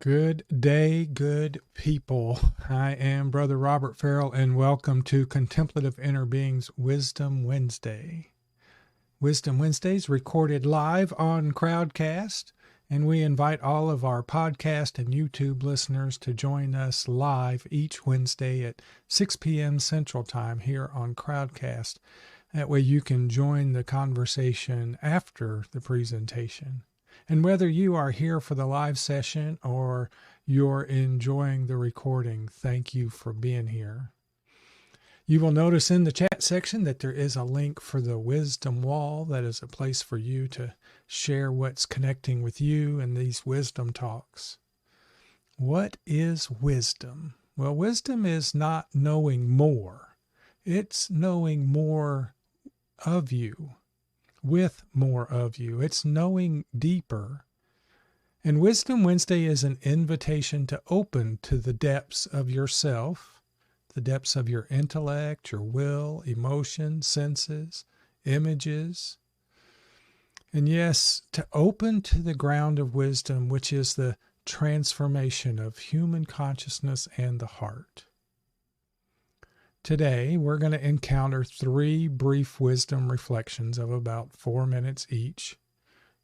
Good day, good people. I am Brother Robert Farrell, and welcome to Contemplative Inner Being's Wisdom Wednesday. Wisdom Wednesdays recorded live on Crowdcast, and we invite all of our podcast and YouTube listeners to join us live each Wednesday at 6 p.m. Central Time here on Crowdcast. That way you can join the conversation after the presentation. And whether you are here for the live session or you're enjoying the recording, thank you for being here. You will notice in the chat section that there is a link for the Wisdom Wall. That is a place for you to share what's connecting with you in these wisdom talks. What is wisdom? Well, wisdom is not knowing more. It's knowing more of you. With more of you. It's knowing deeper. And Wisdom Wednesday is an invitation to open to the depths of yourself, the depths of your intellect, your will, emotion, senses, images. And yes, to open to the ground of wisdom, which is the transformation of human consciousness and the heart. Today, we're going to encounter 3 brief wisdom reflections of about 4 minutes each,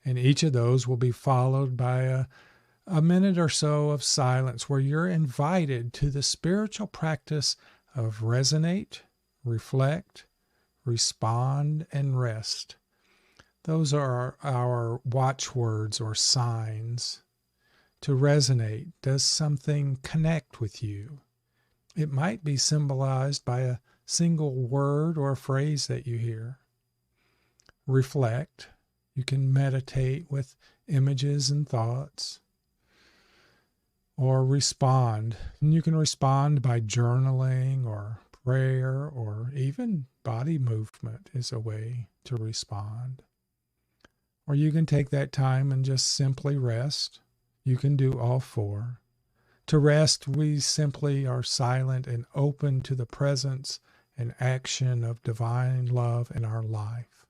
and each of those will be followed by a minute or so of silence where you're invited to the spiritual practice of resonate, reflect, respond, and rest. Those are our watchwords or signs. To resonate, does something connect with you? It might be symbolized by a single word or a phrase that you hear. Reflect. You can meditate with images and thoughts. Or respond. And you can respond by journaling or prayer or even body movement is a way to respond. Or you can take that time and just simply rest. You can do all 4. To rest, we simply are silent and open to the presence and action of divine love in our life.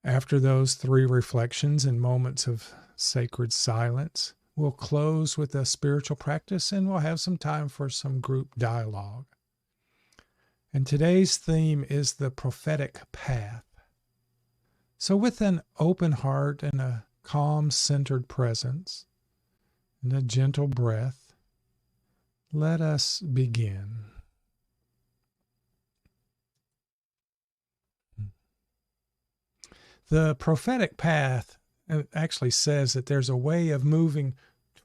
After those 3 reflections and moments of sacred silence, we'll close with a spiritual practice and we'll have some time for some group dialogue. And today's theme is the prophetic path. So with an open heart and a calm, centered presence, and a gentle breath, let us begin. The prophetic path actually says that there's a way of moving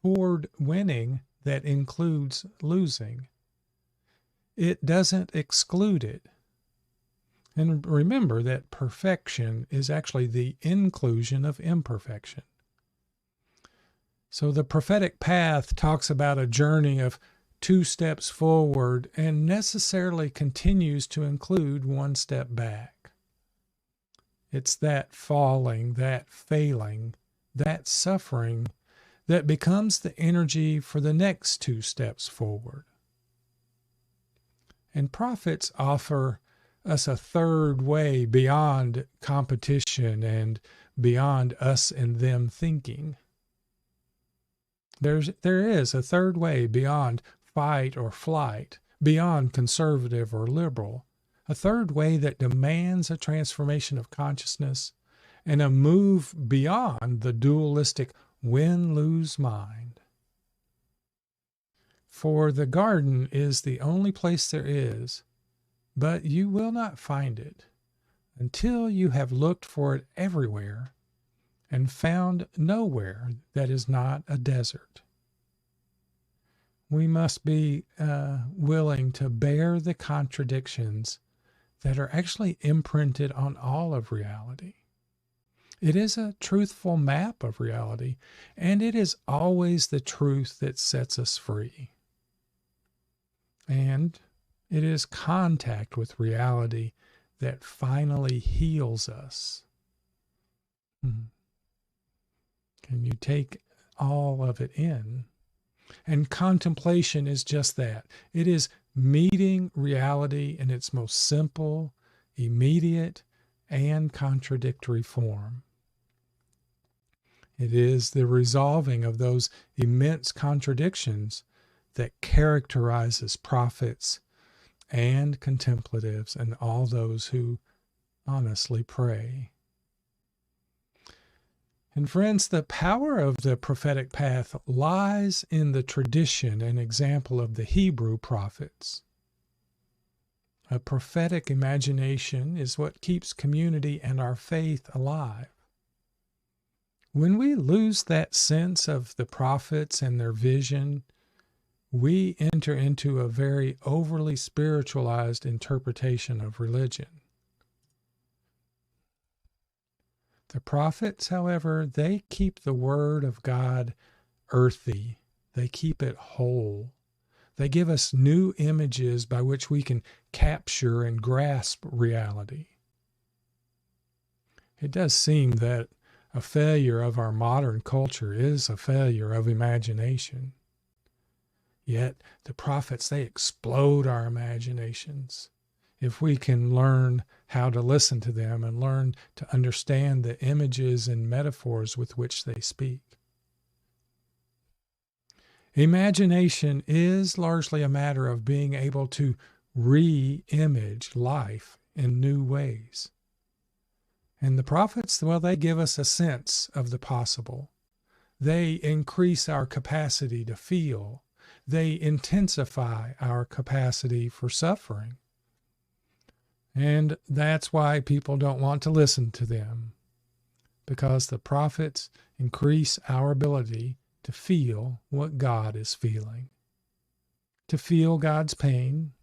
toward winning that includes losing. It doesn't exclude it. And remember that perfection is actually the inclusion of imperfection. So the prophetic path talks about a journey of 2 steps forward and necessarily continues to include 1 step back. It's that falling, that failing, that suffering that becomes the energy for the next 2 steps forward. And prophets offer us a 3rd way beyond competition and beyond us and them thinking. There is a 3rd way beyond fight or flight, beyond conservative or liberal, a 3rd way that demands a transformation of consciousness and a move beyond the dualistic win-lose mind. For the garden is the only place there is, but you will not find it until you have looked for it everywhere and found nowhere that is not a desert. We must be willing to bear the contradictions that are actually imprinted on all of reality. It is a truthful map of reality, and it is always the truth that sets us free. And it is contact with reality that finally heals us. Can you take all of it in? And contemplation is just that. It is meeting reality in its most simple, immediate, and contradictory form. It is the resolving of those immense contradictions that characterizes prophets and contemplatives and all those who honestly pray. And friends, the power of the prophetic path lies in the tradition and example of the Hebrew prophets. A prophetic imagination is what keeps community and our faith alive. When we lose that sense of the prophets and their vision, we enter into a very overly spiritualized interpretation of religion. The prophets, however, they keep the word of God earthy. They keep it whole. They give us new images by which we can capture and grasp reality. It does seem that a failure of our modern culture is a failure of imagination. Yet the prophets, they explode our imaginations. If we can learn how to listen to them and learn to understand the images and metaphors with which they speak. Imagination is largely a matter of being able to re-image life in new ways. And the prophets, well, they give us a sense of the possible. They increase our capacity to feel. They intensify our capacity for suffering. And that's why people don't want to listen to them, because the prophets increase our ability to feel what God is feeling, to feel God's pain,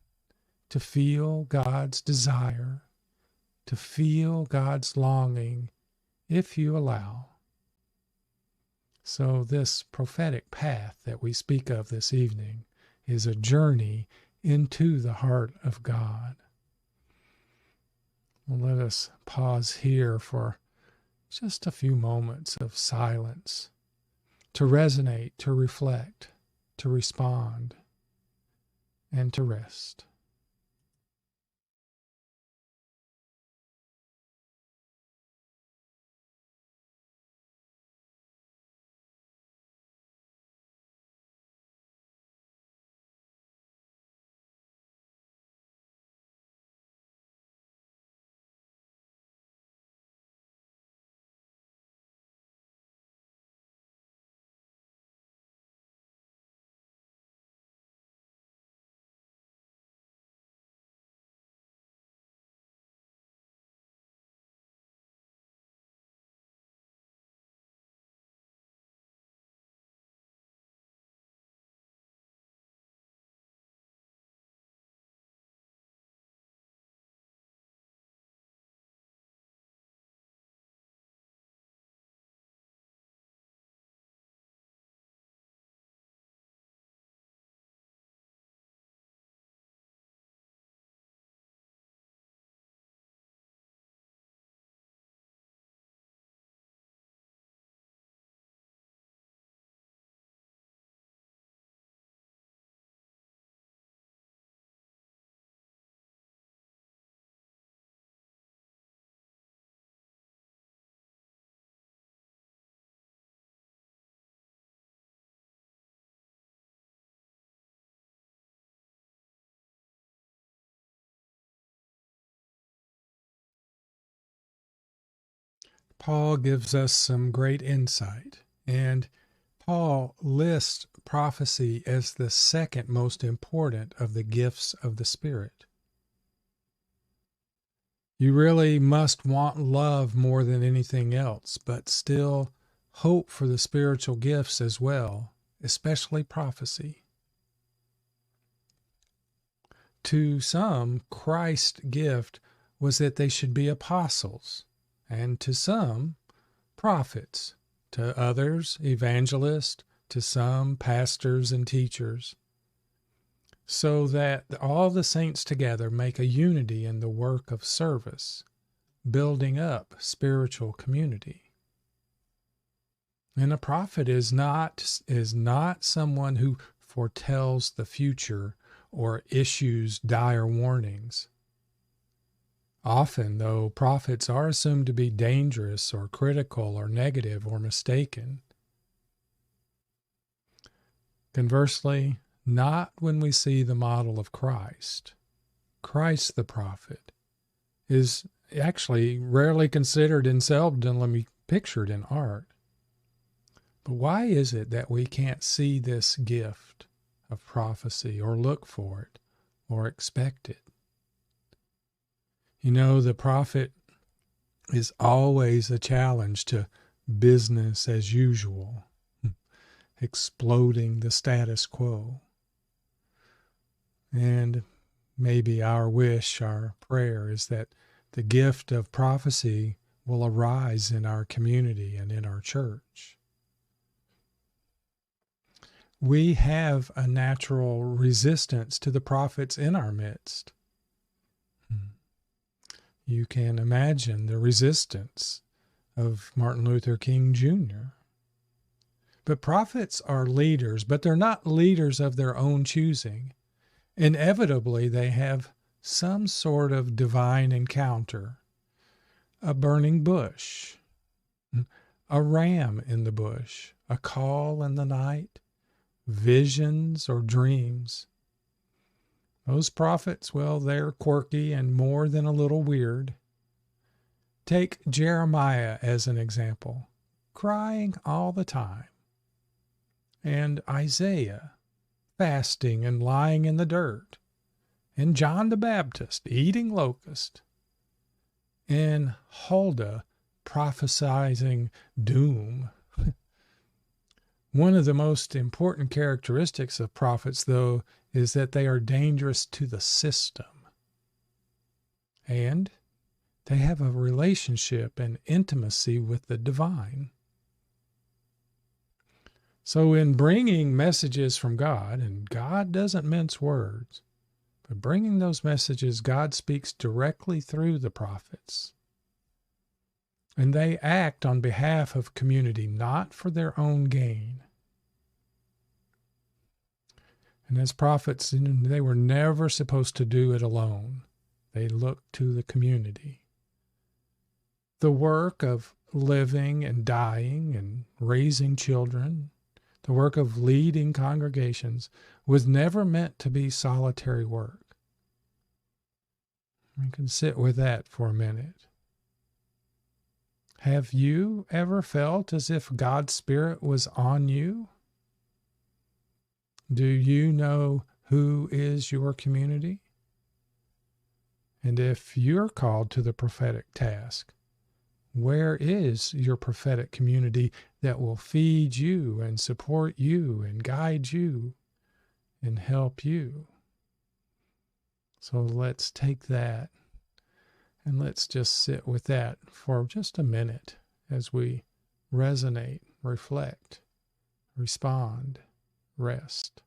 to feel God's desire, to feel God's longing, if you allow. So this prophetic path that we speak of this evening is a journey into the heart of God. Well, let us pause here for just a few moments of silence to resonate, to reflect, to respond, and to rest. Paul gives us some great insight, and Paul lists prophecy as the second most important of the gifts of the Spirit. You really must want love more than anything else, but still hope for the spiritual gifts as well, especially prophecy. To some, Christ's gift was that they should be apostles, and to some, prophets, to others, evangelists, to some, pastors and teachers, so that all the saints together make a unity in the work of service, building up spiritual community. And a prophet is not someone who foretells the future or issues dire warnings. Often, though, prophets are assumed to be dangerous or critical or negative or mistaken. Conversely, not when we see the model of Christ. Christ the prophet is actually rarely considered and seldomly pictured in art. But why is it that we can't see this gift of prophecy or look for it or expect it? You know, the prophet is always a challenge to business as usual, exploding the status quo. And maybe our wish, our prayer is that the gift of prophecy will arise in our community and in our church. We have a natural resistance to the prophets in our midst. You can imagine the resistance of Martin Luther King Jr. But prophets are leaders, but they're not leaders of their own choosing. Inevitably, they have some sort of divine encounter, a burning bush, a ram in the bush, a call in the night, visions or dreams. Those prophets, well, they're quirky and more than a little weird. Take Jeremiah as an example, crying all the time, and Isaiah, fasting and lying in the dirt, and John the Baptist, eating locust, and Huldah, prophesizing doom. One of the most important characteristics of prophets, though, is that they are dangerous to the system. And they have a relationship and intimacy with the divine. So in bringing messages from God, and God doesn't mince words, but bringing those messages, God speaks directly through the prophets. And they act on behalf of community, not for their own gain. And as prophets, they were never supposed to do it alone. They looked to the community. The work of living and dying and raising children, the work of leading congregations, was never meant to be solitary work. We can sit with that for a minute. Have you ever felt as if God's Spirit was on you? Do you know who is your community? And if you're called to the prophetic task, where is your prophetic community that will feed you and support you and guide you and help you? So let's take that and let's just sit with that for just a minute as we resonate, reflect, respond, rest.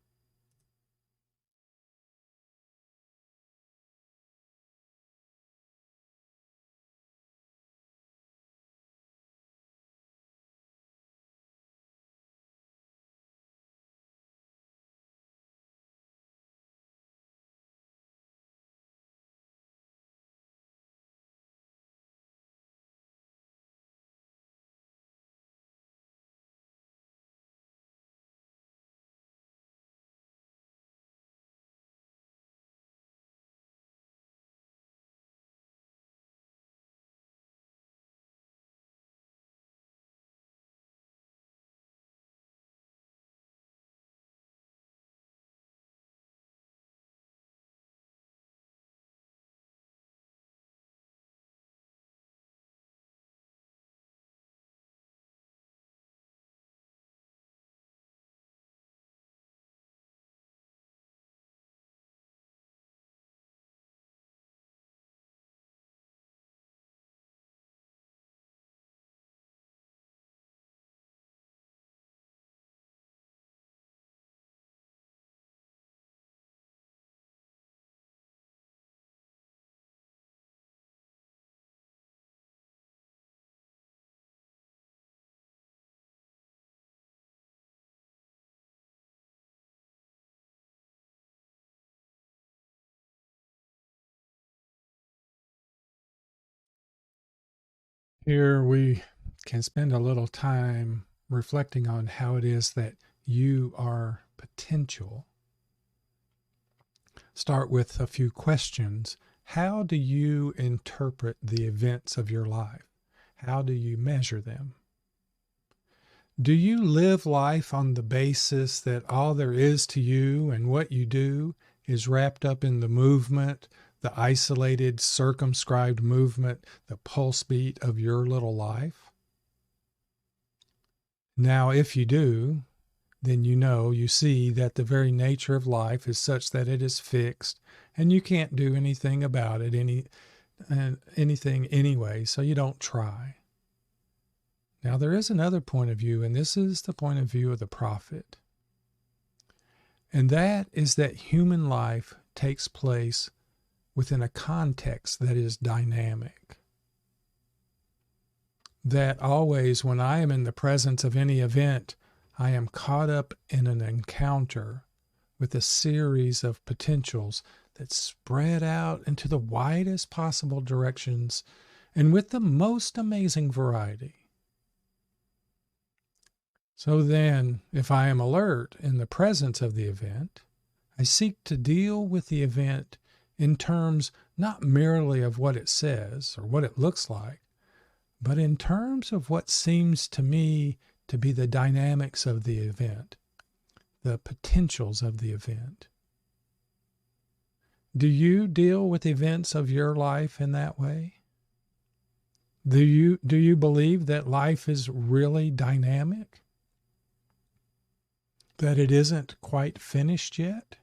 Here we can spend a little time reflecting on how it is that you are potential. Start with a few questions. How do you interpret the events of your life? How do you measure them? Do you live life on the basis that all there is to you and what you do is wrapped up in the movement, the isolated, circumscribed movement, the pulse beat of your little life? Now, if you do, then you see that the very nature of life is such that it is fixed and you can't do anything about it, anything anyway, so you don't try. Now, there is another point of view, and this is the point of view of the prophet. And that is that human life takes place within a context that is dynamic. That always, when I am in the presence of any event, I am caught up in an encounter with a series of potentials that spread out into the widest possible directions and with the most amazing variety. So then, if I am alert in the presence of the event, I seek to deal with the event in terms not merely of what it says or what it looks like, but in terms of what seems to me to be the dynamics of the event, the potentials of the event. Do you deal with events of your life in that way? Do you believe that life is really dynamic? That it isn't quite finished yet?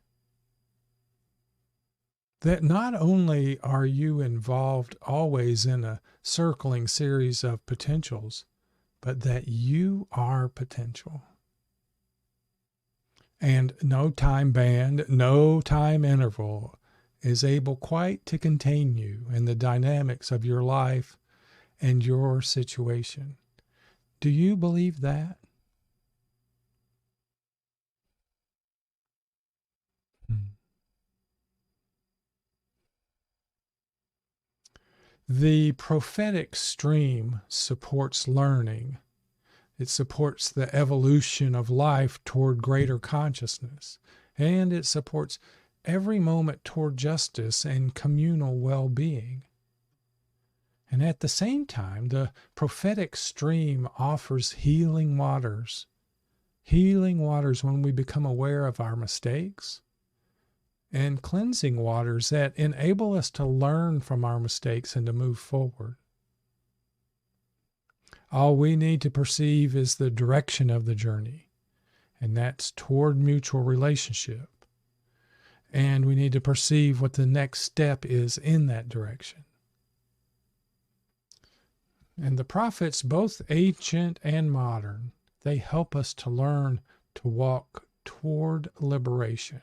That not only are you involved always in a circling series of potentials, but that you are potential. And no time band, no time interval is able quite to contain you in the dynamics of your life and your situation. Do you believe that? The prophetic stream supports learning. It supports the evolution of life toward greater consciousness, and it supports every moment toward justice and communal well-being. And at the same time, the prophetic stream offers healing waters when we become aware of our mistakes, and cleansing waters that enable us to learn from our mistakes and to move forward. All we need to perceive is the direction of the journey, and that's toward mutual relationship. And we need to perceive what the next step is in that direction. And the prophets, both ancient and modern, they help us to learn to walk toward liberation.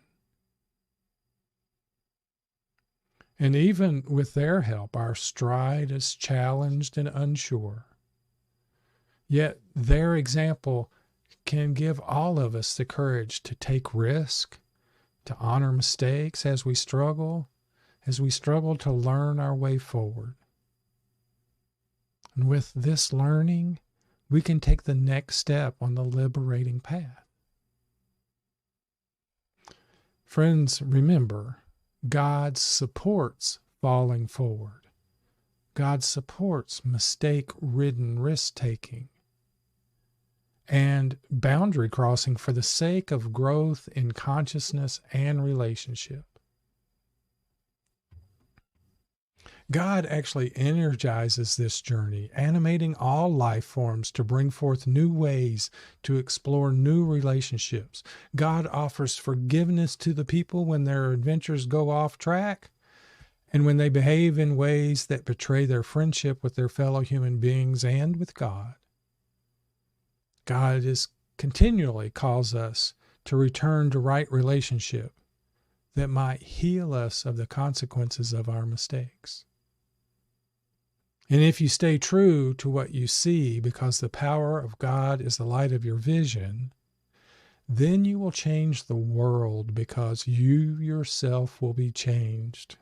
And even with their help, our stride is challenged and unsure. Yet their example can give all of us the courage to take risk, to honor mistakes as we struggle to learn our way forward. And with this learning, we can take the next step on the liberating path. Friends, remember, God supports falling forward. God supports mistake-ridden risk-taking and boundary crossing for the sake of growth in consciousness and relationship. God actually energizes this journey, animating all life forms to bring forth new ways to explore new relationships. God offers forgiveness to the people when their adventures go off track and when they behave in ways that betray their friendship with their fellow human beings and with God. God is continually calls us to return to right relationship that might heal us of the consequences of our mistakes. And if you stay true to what you see, because the power of God is the light of your vision, then you will change the world because you yourself will be changed.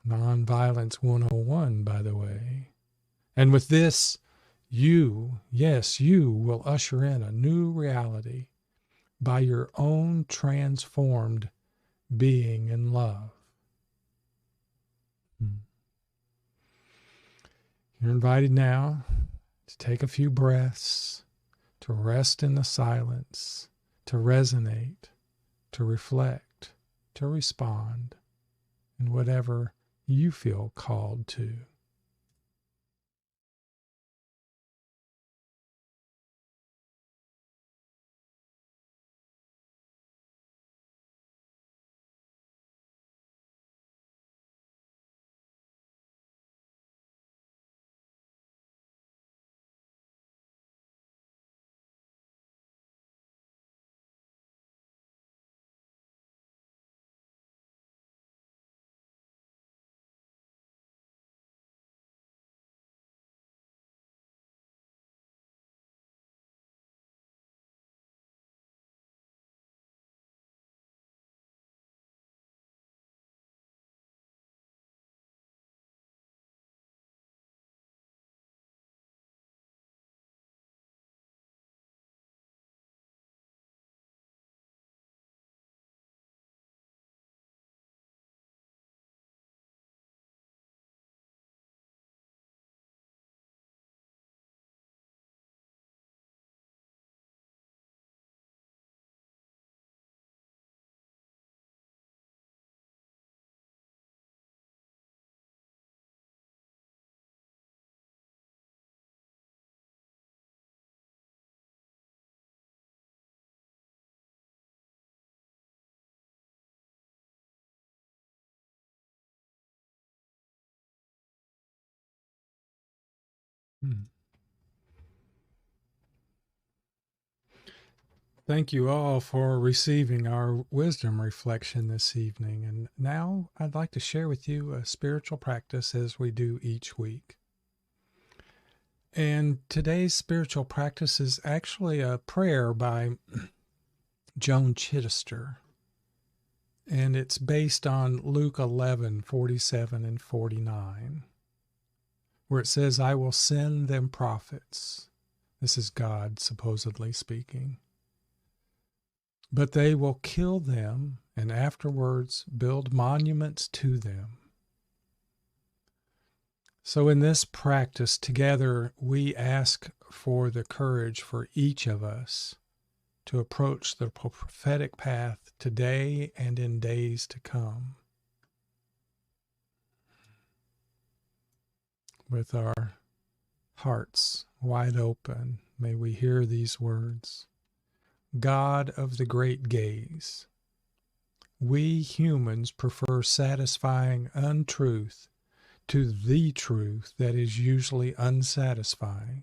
Nonviolence 101, by the way. And with this, you, yes, you will usher in a new reality by your own transformed being in love. You're invited now to take a few breaths, to rest in the silence, to resonate, to reflect, to respond in whatever you feel called to. Hmm. Thank you all for receiving our wisdom reflection this evening. And now I'd like to share with you a spiritual practice as we do each week. And today's spiritual practice is actually a prayer by Joan Chittister. And it's based on Luke 11:47 and 49, where it says, I will send them prophets. This is God supposedly speaking. But they will kill them and afterwards build monuments to them. So in this practice together, we ask for the courage for each of us to approach the prophetic path today and in days to come. With our hearts wide open, may we hear these words. God of the great gaze, we humans prefer satisfying untruth to the truth that is usually unsatisfying.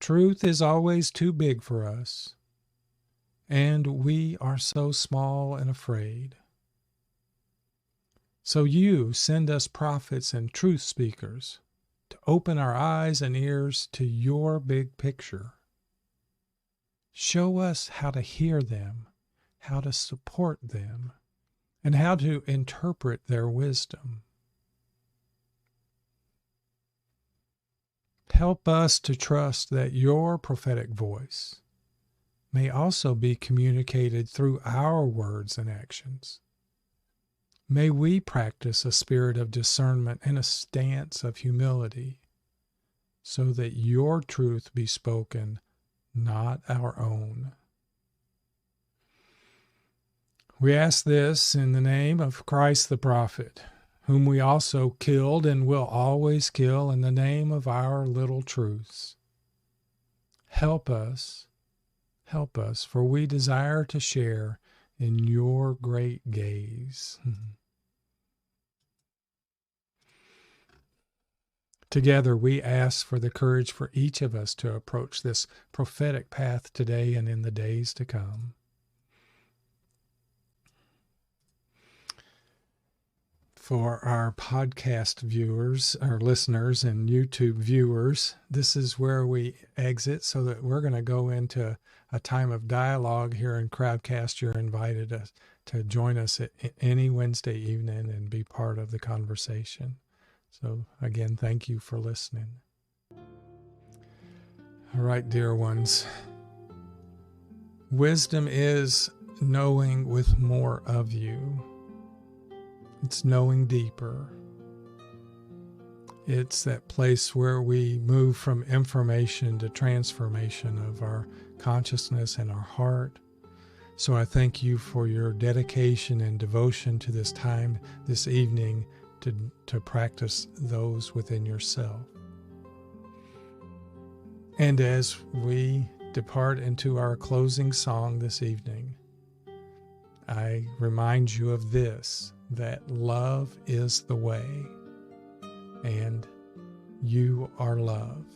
Truth is always too big for us, and we are so small and afraid. So you send us prophets and truth speakers to open our eyes and ears to your big picture. Show us how to hear them, how to support them, and how to interpret their wisdom. Help us to trust that your prophetic voice may also be communicated through our words and actions. May we practice a spirit of discernment and a stance of humility so that your truth be spoken, not our own. We ask this in the name of Christ the prophet, whom we also killed and will always kill in the name of our little truths. Help us, for we desire to share in your great gaze. Together, we ask for the courage for each of us to approach this prophetic path today and in the days to come. For our podcast viewers, our listeners, and YouTube viewers, this is where we exit so that we're going to go into a time of dialogue here in Crowdcast. You're invited to join us at any Wednesday evening and be part of the conversation. So again, thank you for listening. All right, dear ones. Wisdom is knowing with more of you. It's knowing deeper. It's that place where we move from information to transformation of our consciousness and our heart. So I thank you for your dedication and devotion to this time this evening to practice those within yourself. And as we depart into our closing song this evening, I remind you of this, that love is the way, and you are love.